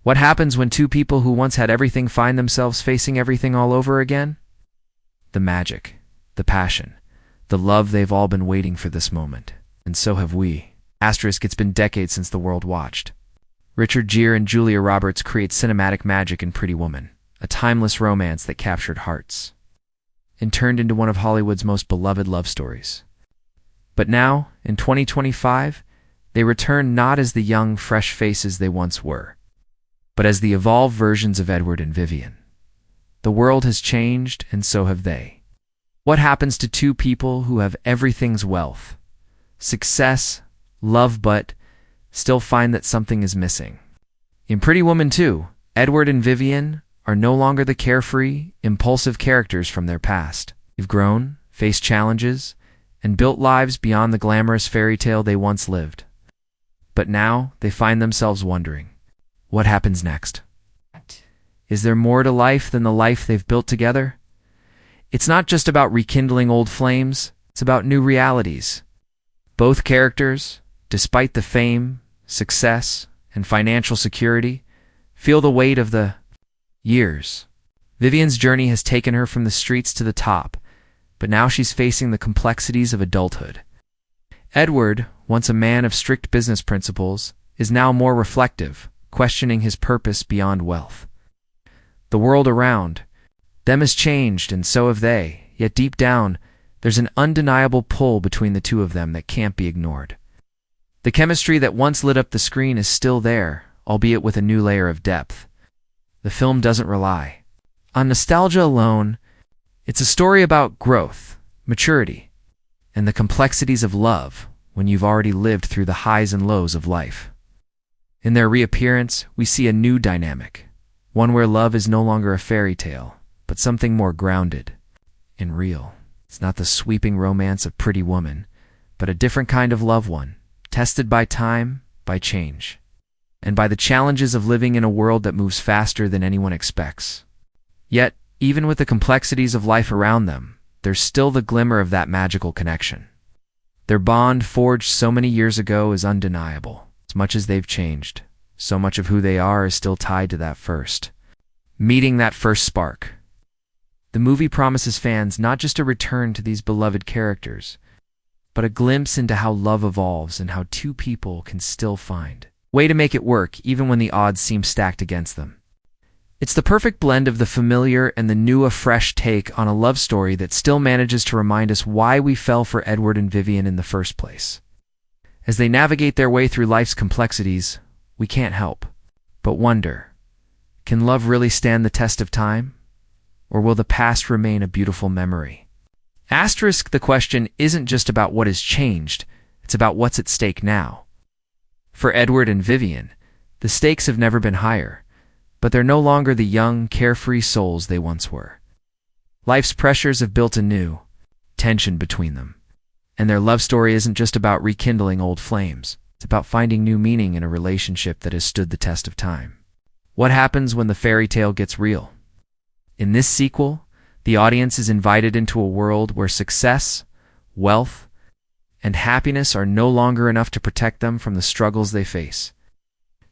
What happens when two people who once had everything find themselves facing everything all over again? The magic, the passion, the love, they've all been waiting for this moment. And so have we. Asterisk, it's been decades since the world watched. Richard Gere and Julia Roberts create cinematic magic in Pretty Woman, a timeless romance that captured hearts and turned into one of Hollywood's most beloved love stories. But now, in 2025, they return not as the young, fresh faces they once were, but as the evolved versions of Edward and Vivian. The world has changed, and so have they. What happens to two people who have everything's wealth, success, love, but still find that something is missing? In Pretty Woman 2, Edward and Vivian are no longer the carefree, impulsive characters from their past. They've grown, faced challenges, and built lives beyond the glamorous fairy tale they once lived. But now they find themselves wondering, what happens next? Is there more to life than the life they've built together? It's not just about rekindling old flames, it's about new realities. Both characters, despite the fame, success, and financial security, feel the weight of the years. Vivian's journey has taken her from the streets to the top, but now she's facing the complexities of adulthood. Edward, once a man of strict business principles, is now more reflective, questioning his purpose beyond wealth. The world around them has changed, and so have they, yet deep down, there's an undeniable pull between the two of them that can't be ignored. The chemistry that once lit up the screen is still there, albeit with a new layer of depth. The film doesn't rely on nostalgia alone. It's a story about growth, maturity, and the complexities of love when you've already lived through the highs and lows of life. In their reappearance, we see a new dynamic, one where love is no longer a fairy tale, but something more grounded and real. It's not the sweeping romance of Pretty Woman, but a different kind of love, one tested by time, by change, and by the challenges of living in a world that moves faster than anyone expects. Yet, even with the complexities of life around them, there's still the glimmer of that magical connection. Their bond, forged so many years ago, is undeniable. As much as they've changed, so much of who they are is still tied to that first meeting, that first spark. The movie promises fans not just a return to these beloved characters, but a glimpse into how love evolves and how two people can still find a way to make it work even when the odds seem stacked against them. It's the perfect blend of the familiar and the new, a fresh take on a love story that still manages to remind us why we fell for Edward and Vivian in the first place. As they navigate their way through life's complexities, we can't help but wonder, can love really stand the test of time? Or will the past remain a beautiful memory? Asterisk, the question isn't just about what has changed, it's about what's at stake now. For Edward and Vivian, the stakes have never been higher, but they're no longer the young, carefree souls they once were. Life's pressures have built a new tension between them, and their love story isn't just about rekindling old flames. It's about finding new meaning in a relationship that has stood the test of time. What happens when the fairy tale gets real? In this sequel, the audience is invited into a world where success, wealth, and happiness are no longer enough to protect them from the struggles they face.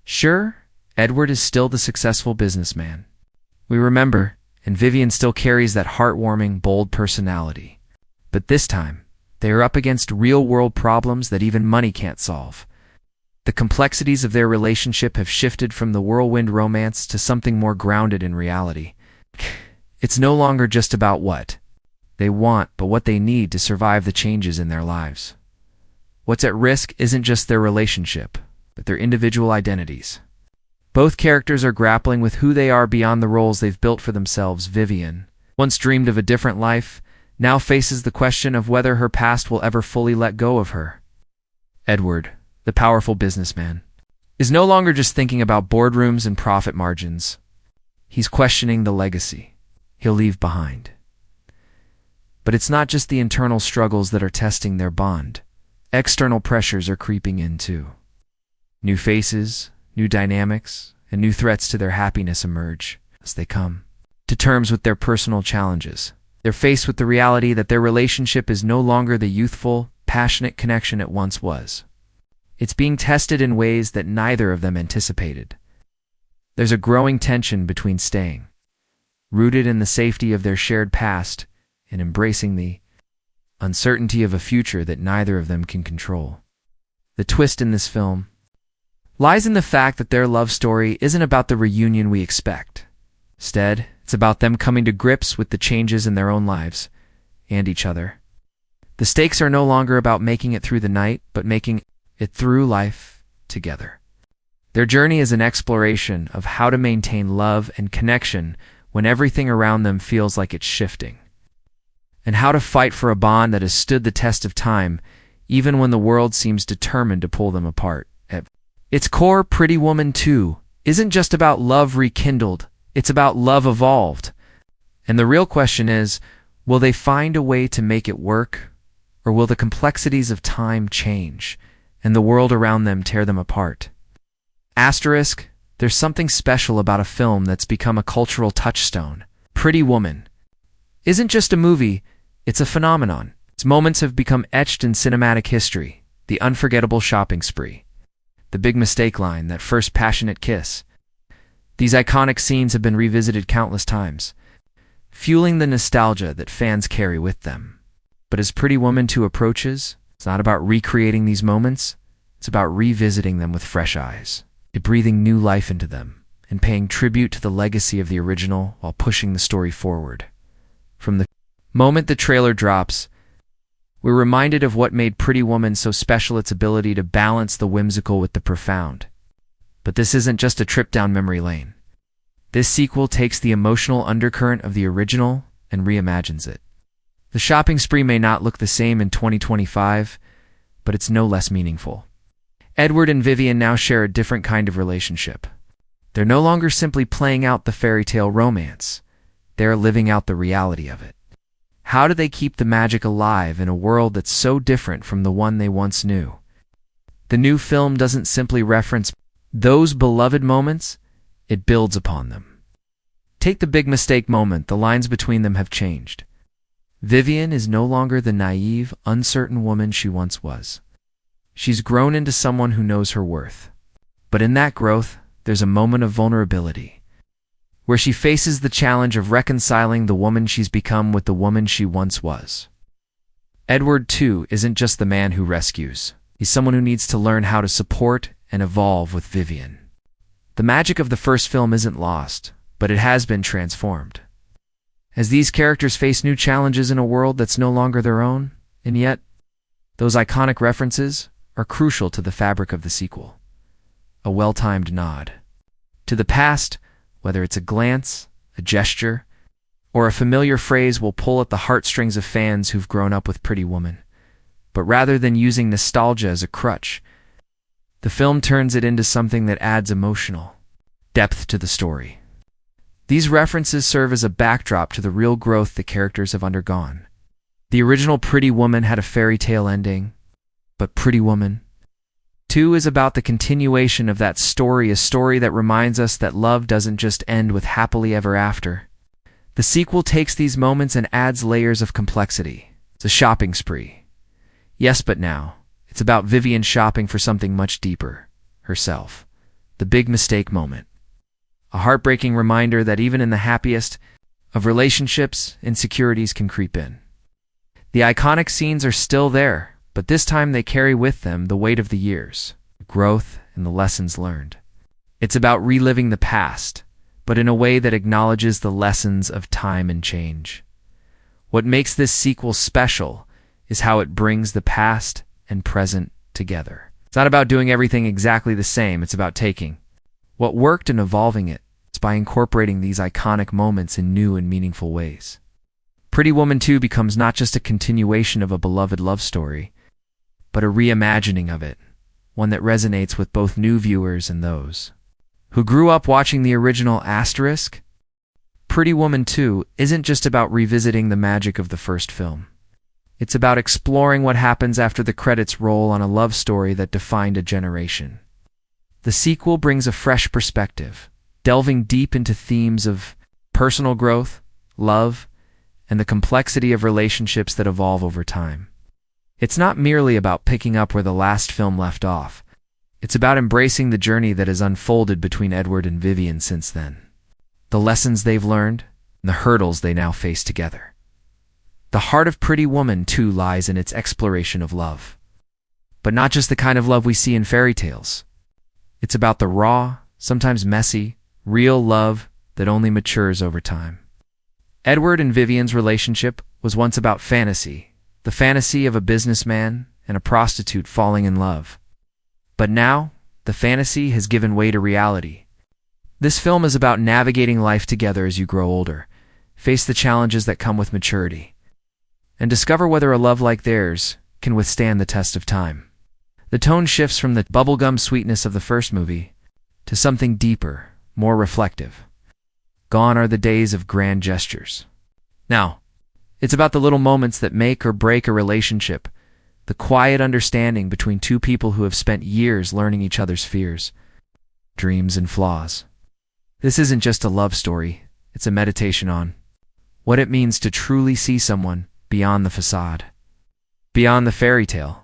Sure, Edward is still the successful businessman we remember, and Vivian still carries that heartwarming, bold personality. But this time, they are up against real-world problems that even money can't solve. The complexities of their relationship have shifted from the whirlwind romance to something more grounded in reality. It's no longer just about what they want, but what they need to survive the changes in their lives. What's at risk isn't just their relationship, but their individual identities. Both characters are grappling with who they are beyond the roles they've built for themselves. Vivian, once dreamed of a different life, now faces the question of whether her past will ever fully let go of her. Edward, the powerful businessman, is no longer just thinking about boardrooms and profit margins. He's questioning the legacy he'll leave behind. But it's not just the internal struggles that are testing their bond. External pressures are creeping in too. New faces, new dynamics, and new threats to their happiness emerge as they come to terms with their personal challenges. They're faced with the reality that their relationship is no longer the youthful, passionate connection it once was. It's being tested in ways that neither of them anticipated. There's a growing tension between staying rooted in the safety of their shared past and embracing the uncertainty of a future that neither of them can control. The twist in this film lies in the fact that their love story isn't about the reunion we expect. Instead, it's about them coming to grips with the changes in their own lives and each other. The stakes are no longer about making it through the night, but making it through life together. Their journey is an exploration of how to maintain love and connection when everything around them feels like it's shifting, and how to fight for a bond that has stood the test of time even when the world seems determined to pull them apart. At its core, Pretty Woman 2 isn't just about love rekindled, it's about love evolved. And the real question is, will they find a way to make it work, or will the complexities of time change and the world around them tear them apart? Asterisk, there's something special about a film that's become a cultural touchstone. Pretty Woman isn't just a movie, it's a phenomenon. Its moments have become etched in cinematic history. The unforgettable shopping spree, the big mistake line, that first passionate kiss. These iconic scenes have been revisited countless times, fueling the nostalgia that fans carry with them. But as Pretty Woman 2 approaches, it's not about recreating these moments, it's about revisiting them with fresh eyes, breathing new life into them, and paying tribute to the legacy of the original while pushing the story forward. From the moment the trailer drops, we're reminded of what made Pretty Woman so special: its ability to balance the whimsical with the profound. But this isn't just a trip down memory lane. This sequel takes the emotional undercurrent of the original and reimagines it. The shopping spree may not look the same in 2025, but it's no less meaningful. Edward and Vivian now share a different kind of relationship. They're no longer simply playing out the fairy tale romance. They're living out the reality of it. How do they keep the magic alive in a world that's so different from the one they once knew? The new film doesn't simply reference those beloved moments, it builds upon them. Take the big mistake moment, the lines between them have changed. Vivian is no longer the naive, uncertain woman she once was. She's grown into someone who knows her worth. But in that growth, there's a moment of vulnerability, where she faces the challenge of reconciling the woman she's become with the woman she once was. Edward, too, isn't just the man who rescues. He's someone who needs to learn how to support and evolve with Vivian. The magic of the first film isn't lost, but it has been transformed. As these characters face new challenges in a world that's no longer their own, and yet, those iconic references are crucial to the fabric of the sequel. A well-timed nod to the past, whether it's a glance, a gesture, or a familiar phrase, will pull at the heartstrings of fans who've grown up with Pretty Woman. But rather than using nostalgia as a crutch, the film turns it into something that adds emotional depth to the story. These references serve as a backdrop to the real growth the characters have undergone. The original Pretty Woman had a fairy tale ending, but Pretty Woman 2 is about the continuation of that story, a story that reminds us that love doesn't just end with happily ever after. The sequel takes these moments and adds layers of complexity. It's a shopping spree. Yes, but now, it's about Vivian shopping for something much deeper, herself. The big mistake moment. A heartbreaking reminder that even in the happiest of relationships, insecurities can creep in. The iconic scenes are still there, but this time they carry with them the weight of the years, growth, and the lessons learned. It's about reliving the past, but in a way that acknowledges the lessons of time and change. What makes this sequel special is how it brings the past and present together. It's not about doing everything exactly the same, it's about taking what worked and evolving it. It's by incorporating these iconic moments in new and meaningful ways. Pretty Woman 2 becomes not just a continuation of a beloved love story, but a reimagining of it, one that resonates with both new viewers and those who grew up watching the original. Asterisk, Pretty Woman 2 isn't just about revisiting the magic of the first film. It's about exploring what happens after the credits roll on a love story that defined a generation. The sequel brings a fresh perspective, delving deep into themes of personal growth, love, and the complexity of relationships that evolve over time. It's not merely about picking up where the last film left off. It's about embracing the journey that has unfolded between Edward and Vivian since then. The lessons they've learned, and the hurdles they now face together. The heart of Pretty Woman, too, lies in its exploration of love. But not just the kind of love we see in fairy tales. It's about the raw, sometimes messy, real love that only matures over time. Edward and Vivian's relationship was once about fantasy, the fantasy of a businessman and a prostitute falling in love. But now, the fantasy has given way to reality. This film is about navigating life together as you grow older, face the challenges that come with maturity, and discover whether a love like theirs can withstand the test of time. The tone shifts from the bubblegum sweetness of the first movie to something deeper, more reflective. Gone are the days of grand gestures. Now, it's about the little moments that make or break a relationship, the quiet understanding between two people who have spent years learning each other's fears, dreams, and flaws. This isn't just a love story, it's a meditation on what it means to truly see someone beyond the facade, beyond the fairy tale.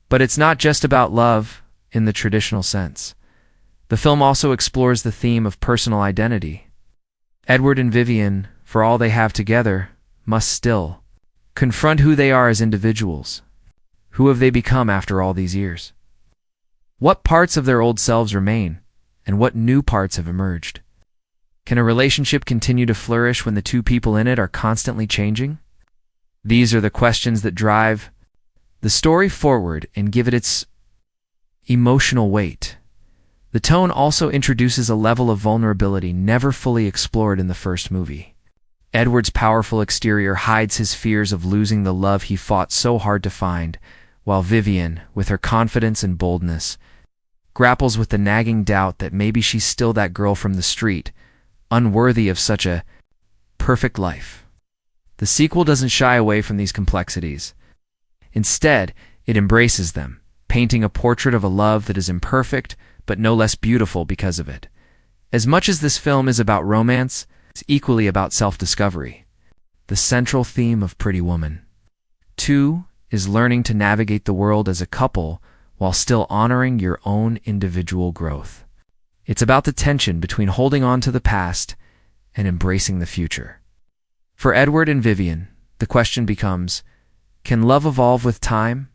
But it's not just about love in the traditional sense. The film also explores the theme of personal identity. Edward and Vivian, for all they have together, must still confront who they are as individuals. Who have they become after all these years? What parts of their old selves remain, and what new parts have emerged? Can a relationship continue to flourish when the two people in it are constantly changing? These are the questions that drive the story forward and give it its emotional weight. The tone also introduces a level of vulnerability never fully explored in the first movie. Edward's powerful exterior hides his fears of losing the love he fought so hard to find, while Vivian, with her confidence and boldness, grapples with the nagging doubt that maybe she's still that girl from the street, unworthy of such a perfect life. The sequel doesn't shy away from these complexities. Instead, it embraces them, painting a portrait of a love that is imperfect, but no less beautiful because of it. As much as this film is about romance, it's equally about self-discovery. The central theme of Pretty Woman, 2, is learning to navigate the world as a couple while still honoring your own individual growth. It's about the tension between holding on to the past and embracing the future. For Edward and Vivian, the question becomes, can love evolve with time,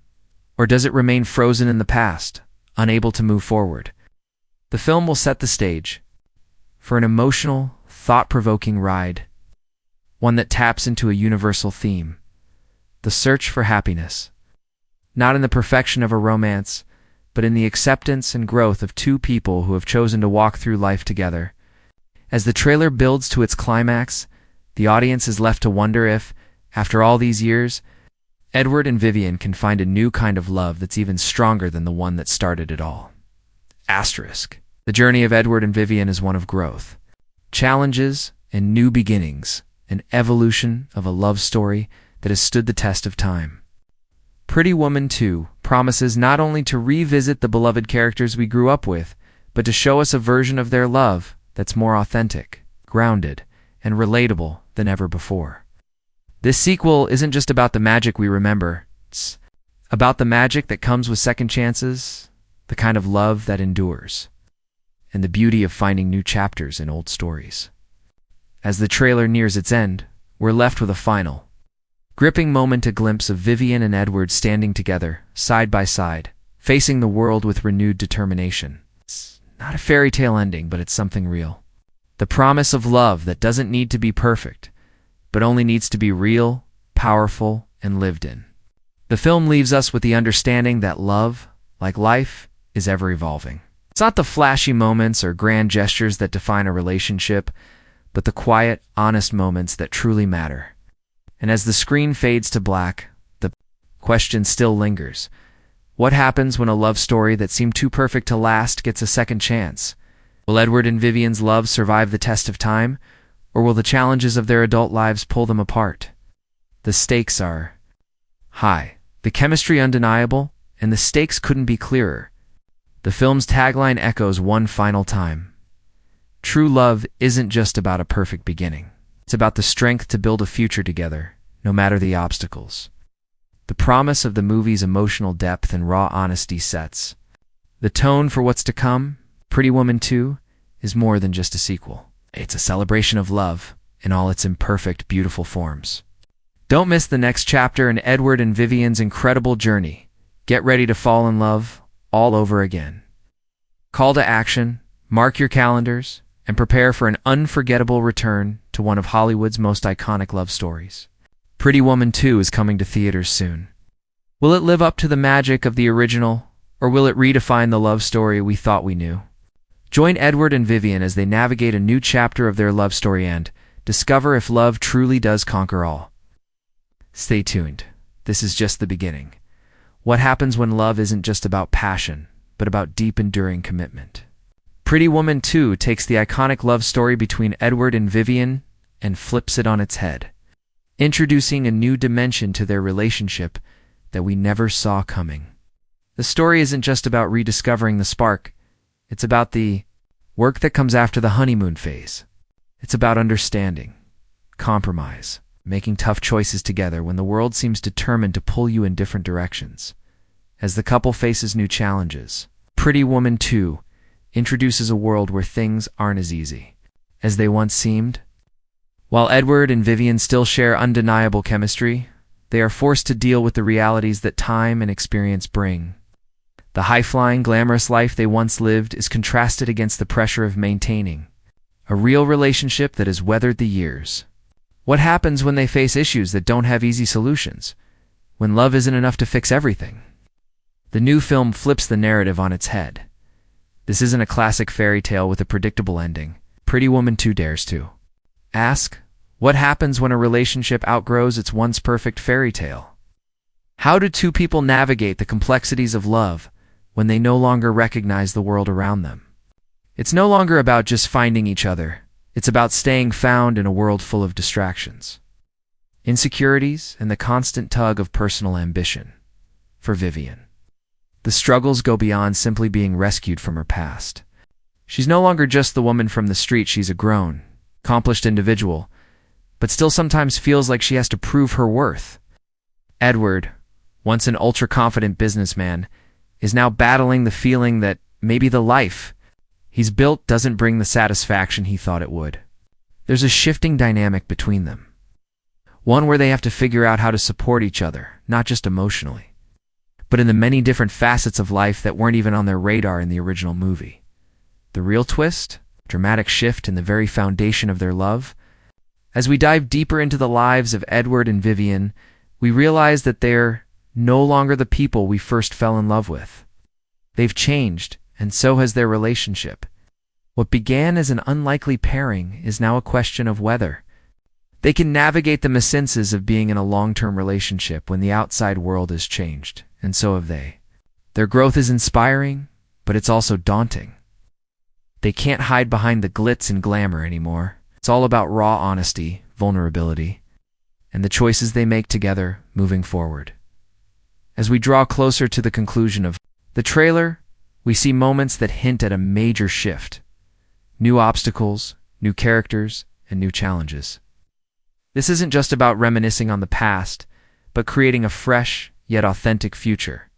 or does it remain frozen in the past, unable to move forward? The film will set the stage for an emotional, thought-provoking ride, one that taps into a universal theme, the search for happiness, not in the perfection of a romance, but in the acceptance and growth of two people who have chosen to walk through life together. As the trailer builds to its climax, the audience is left to wonder if, after all these years, Edward and Vivian can find a new kind of love that's even stronger than the one that started it all. Asterisk. The journey of Edward and Vivian is one of growth, challenges, and new beginnings, an evolution of a love story that has stood the test of time. Pretty Woman 2 promises not only to revisit the beloved characters we grew up with, but to show us a version of their love that's more authentic, grounded, and relatable than ever before. This sequel isn't just about the magic we remember, it's about the magic that comes with second chances, the kind of love that endures, and the beauty of finding new chapters in old stories. As the trailer nears its end, we're left with a final, gripping moment, a glimpse of Vivian and Edward standing together, side by side, facing the world with renewed determination. It's not a fairy tale ending, but it's something real. The promise of love that doesn't need to be perfect, but only needs to be real, powerful, and lived in. The film leaves us with the understanding that love, like life, is ever evolving. It's not the flashy moments or grand gestures that define a relationship, but the quiet, honest moments that truly matter. And as the screen fades to black, the question still lingers. What happens when a love story that seemed too perfect to last gets a second chance? Will Edward and Vivian's love survive the test of time, or will the challenges of their adult lives pull them apart? The stakes are high, the chemistry undeniable, and the stakes couldn't be clearer. The film's tagline echoes one final time. True love isn't just about a perfect beginning. It's about the strength to build a future together, no matter the obstacles. The promise of the movie's emotional depth and raw honesty sets The tone for what's to come, Pretty Woman 2, is more than just a sequel. It's a celebration of love in all its imperfect, beautiful forms. Don't miss the next chapter in Edward and Vivian's incredible journey. Get ready to fall in love all over again. Call to action, mark your calendars, and prepare for an unforgettable return to one of Hollywood's most iconic love stories. Pretty Woman 2 is coming to theaters soon. Will it live up to the magic of the original, or will it redefine the love story we thought we knew? Join Edward and Vivian as they navigate a new chapter of their love story and discover if love truly does conquer all. Stay tuned. This is just the beginning. What happens when love isn't just about passion, but about deep, enduring commitment? Pretty Woman 2 takes the iconic love story between Edward and Vivian and flips it on its head, introducing a new dimension to their relationship that we never saw coming. The story isn't just about rediscovering the spark. It's about the work that comes after the honeymoon phase. It's about understanding, compromise, making tough choices together when the world seems determined to pull you in different directions. As the couple faces new challenges, Pretty Woman 2 introduces a world where things aren't as easy as they once seemed. While Edward and Vivian still share undeniable chemistry, they are forced to deal with the realities that time and experience bring. The high-flying, glamorous life they once lived is contrasted against the pressure of maintaining a real relationship that has weathered the years. What happens when they face issues that don't have easy solutions? When love isn't enough to fix everything? The new film flips the narrative on its head. This isn't a classic fairy tale with a predictable ending. Pretty Woman 2 dares to ask, what happens when a relationship outgrows its once perfect fairy tale? How do two people navigate the complexities of love when they no longer recognize the world around them? It's no longer about just finding each other. It's about staying found in a world full of distractions, insecurities, and the constant tug of personal ambition. For Vivian, the struggles go beyond simply being rescued from her past. She's no longer just the woman from the street. She's a grown, accomplished individual, but still sometimes feels like she has to prove her worth. Edward, once an ultra-confident businessman, is now battling the feeling that maybe the life he's built doesn't bring the satisfaction he thought it would. There's a shifting dynamic between them, one where they have to figure out how to support each other, not just emotionally, but in the many different facets of life that weren't even on their radar in the original movie. The real twist? Dramatic shift in the very foundation of their love? As we dive deeper into the lives of Edward and Vivian, we realize that they're no longer the people we first fell in love with. They've changed, and so has their relationship. What began as an unlikely pairing is now a question of whether they can navigate the messiness of being in a long-term relationship when the outside world has changed, and so have they. Their growth is inspiring, but it's also daunting. They can't hide behind the glitz and glamour anymore. It's all about raw honesty, vulnerability, and the choices they make together moving forward. As we draw closer to the conclusion of the trailer, we see moments that hint at a major shift. New obstacles, new characters, and new challenges. This isn't just about reminiscing on the past, but creating a fresh, yet authentic future.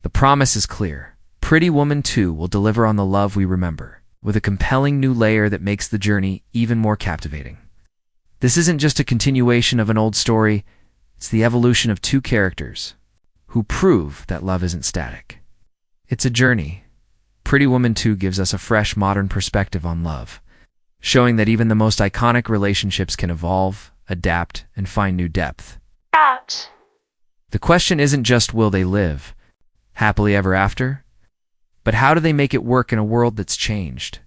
The promise is clear. Pretty Woman 2 will deliver on the love we remember, with a compelling new layer that makes the journey even more captivating. This isn't just a continuation of an old story, it's the evolution of two characters who prove that love isn't static. It's a journey. Pretty Woman 2 gives us a fresh, modern perspective on love, showing that even the most iconic relationships can evolve, adapt, and find new depth. Ouch. The question isn't just will they live happily ever after, but how do they make it work in a world that's changed?